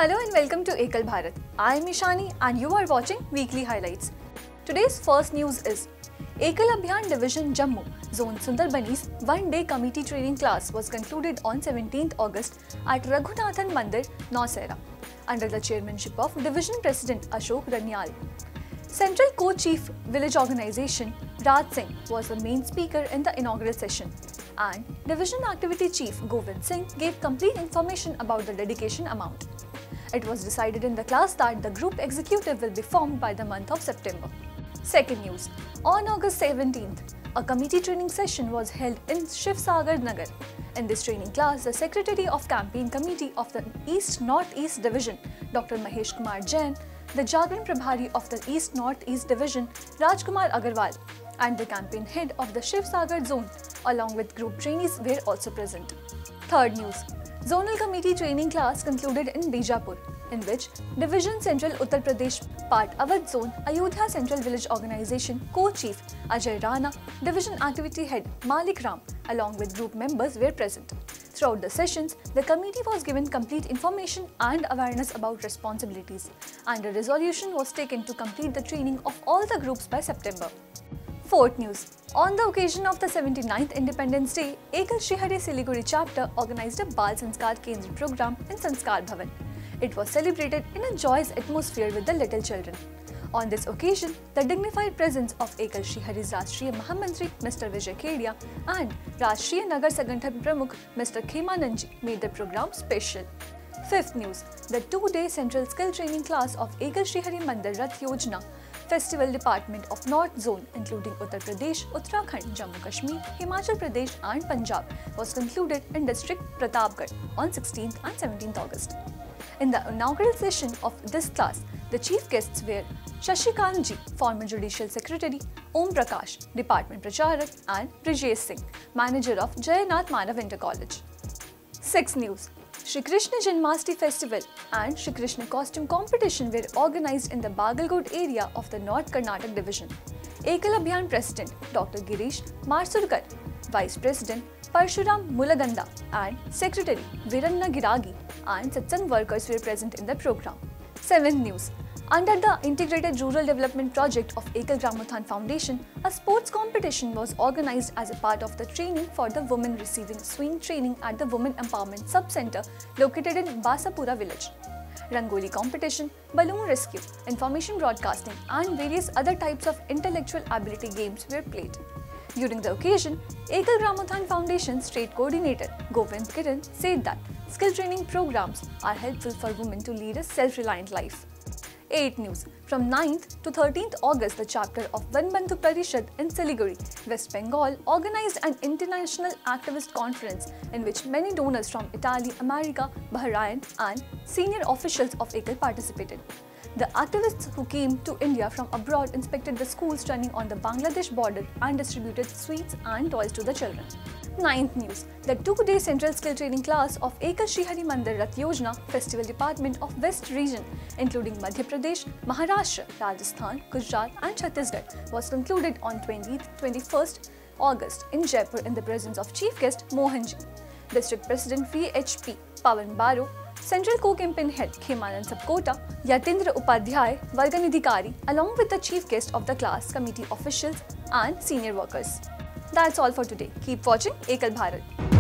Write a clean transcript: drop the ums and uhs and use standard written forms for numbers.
Hello and welcome to Ekal Bharat. I am Ishani and you are watching Weekly Highlights. Today's first news is Ekal Abhiyan Division Jammu Zone Sundarbani's one-day committee training class was concluded on 17th August at Raghunathan Mandir, Nausera, under the chairmanship of Division President Ashok Ranyal. Central Co-Chief Village Organization Raj Singh was the main speaker in the inaugural session, and Division Activity Chief Govind Singh gave complete information about the dedication amount. It was decided in the class that the group executive will be formed by the month of September. Second news, on August 17th, a committee training session was held in Shiv Sagar Nagar. In this training class, the Secretary of Campaign Committee of the East-Northeast Division, Dr. Mahesh Kumar Jain, the Jagran Prabhari of the East-Northeast Division, Rajkumar Agarwal, and the campaign head of the Shiv Sagar Zone, along with group trainees, were also present. Third news, Zonal Committee training class concluded in Bijapur, in which Division Central Uttar Pradesh Part Awadh Zone Ayodhya Central Village Organization Co-Chief Ajay Rana, Division Activity Head Malik Ram, along with group members were present. Throughout the sessions, the committee was given complete information and awareness about responsibilities, and a resolution was taken to complete the training of all the groups by September. Fourth news, on the occasion of the 79th Independence Day, Ekal Shrihari Siliguri chapter organized a Bal Sanskar Kendra program in Sanskar Bhavan. It was celebrated in a joyous atmosphere with the little children. On this occasion, the dignified presence of Ekal Shrihari's Rashtriya Mahamantri Mr. Vijay Kedia and Rashtriya Nagar Sangathan Pramukh Mr. Khemananji made the program special. Fifth news, the two-day Central Skill Training class of Ekal Shrihari Mandir Rath Yojana Festival Department of North Zone, including Uttar Pradesh, Uttarakhand, Jammu Kashmir, Himachal Pradesh and Punjab, was concluded in district Pratapgarh on 16th and 17th August. In the inaugural session of this class, the chief guests were Shashikant Ji, former Judicial Secretary, Om Prakash, Department Pracharak, and Brijesh Singh, manager of Jayanath Manav Inter College. 6th news, Shri Krishna Janmashtami Festival and Shri Krishna Costume Competition were organized in the Bagalkot area of the North Karnataka Division. Ekal Abhiyan President Dr. Girish Marsurkar, Vice President Parshuram Mulaganda, and Secretary Viranna Giragi and Satsang workers were present in the program. 7th news, under the Integrated Rural Development Project of Ekal Gramothan Foundation, a sports competition was organized as a part of the training for the women receiving swing training at the Women Empowerment Sub-Center located in Basapura village. Rangoli competition, balloon rescue, information broadcasting and various other types of intellectual ability games were played. During the occasion, Ekal Gramothan Foundation State Coordinator Govind Kiran said that skill training programs are helpful for women to lead a self-reliant life. 8th news, from 9th to 13th August, the chapter of Vanbandhu Parishad in Siliguri, West Bengal, organized an international activist conference in which many donors from Italy, America, Bahrain and senior officials of Ekal participated. The activists who came to India from abroad inspected the schools running on the Bangladesh border and distributed sweets and toys to the children. 9th news, the two-day Central Skill Training class of Ekal Shrihari Mandir Rath Yojana Festival Department of West Region, including Madhya Pradesh, Maharashtra, Rajasthan, Gujarat and Chhattisgarh, was concluded on 21st August in Jaipur in the presence of Chief Guest Mohanji, District President VHP Pawan Baro, Central Co-Campaign Head Khemanand Sapkota, Yatindra Upadhyay, Varganidhikari, along with the chief guest of the class, committee officials and senior workers. That's all for today. Keep watching Ekal Bharat.